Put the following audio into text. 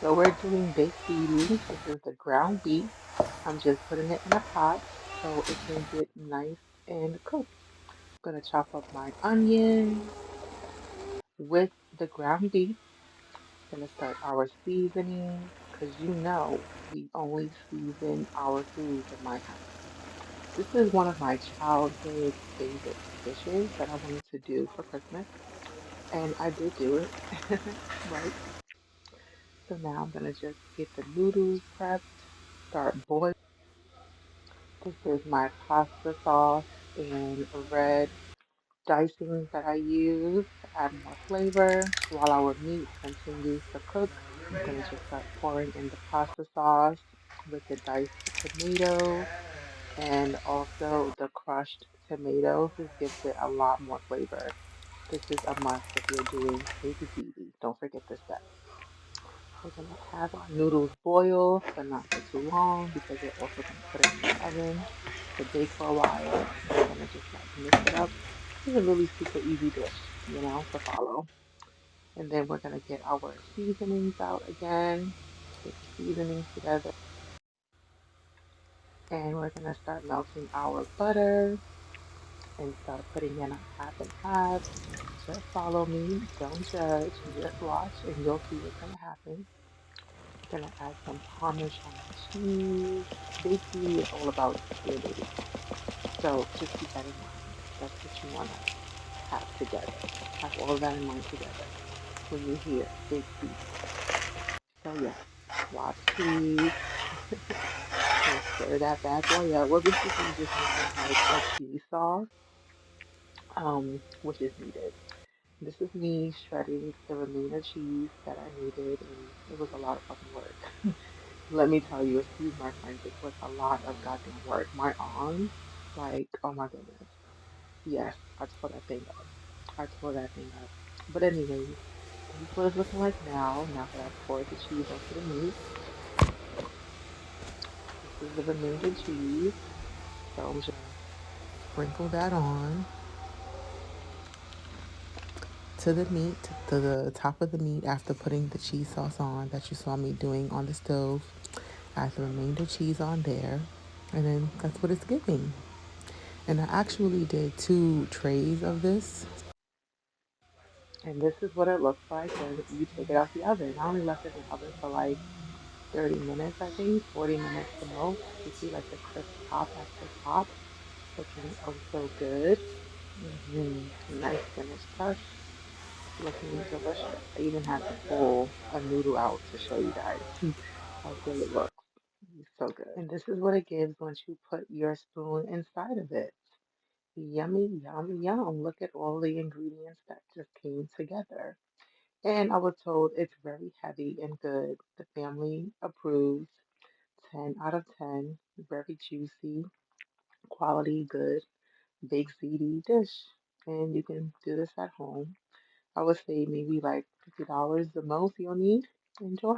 So we're doing baked ziti. This is the ground beef. I'm just putting it in a pot so it can get nice and cooked. Gonna chop up my onions with the ground beef. Gonna start our seasoning because you know we only season our food in my house. This is one of my childhood favorite dishes that I wanted to do for Christmas, and I did do it, right? So now I'm gonna just get the noodles prepped, start boiling. This is my pasta sauce and red dicing that I use to add more flavor. While our meat continues to cook, I'm gonna just start pouring in the pasta sauce with the diced tomatoes and also the crushed tomatoes. This gives it a lot more flavor. This is a must if you're doing baked ziti. Don't forget this step. We're gonna have our noodles boil, but not for too long because we're also gonna put it in the oven to bake for a while. We're gonna just like mix it up. This is a really super easy dish, to follow. And then we're gonna get our seasonings out again, get the seasonings together, and we're gonna start melting our butter and start putting in our half and half. Just follow me, don't judge, just watch, and you'll see what's gonna happen. Gonna add some Parmesan cheese. Baked ziti is all about unity. So just keep that in mind. That's what you wanna have together. Have all of that in mind together when you hear baked ziti. So yes, lots of cheese. Gonna stir that bad boy up. We're basically just making like a cheese sauce, which is needed. This is me shredding the remainder cheese that I needed, and it was a lot of fucking work. Let me tell you, excuse my French, it was a lot of goddamn work. My arms, like, oh my goodness. Yes, I tore that thing up. I tore that thing up. But anyways, this is what it's looking like now that I've poured the cheese onto the meat. This is the remainder cheese. So I'm just gonna sprinkle that on to the meat, to the top of the meat after putting the cheese sauce on that you saw me doing on the stove. Add the remainder cheese on there, and then that's what it's giving. And I actually did 2 trays of this. And this is what it looks like when you take it out the oven. I only left it in the oven for like 30 minutes, I think, 40 minutes the most. You see like the crisp top at the top, looking oh so good. Nice finished touch, looking delicious. I even had to pull a noodle out to show you guys how good it looks. It's so good. And this is what it gives once you put your spoon inside of it. Yummy, yum, yum. Look at all the ingredients that just came together. And I was told it's very heavy and good. The family approves. 10 out of 10. Very juicy, quality, good, baked ziti dish. And you can do this at home. I would say maybe like $50 the most you'll need. Enjoy.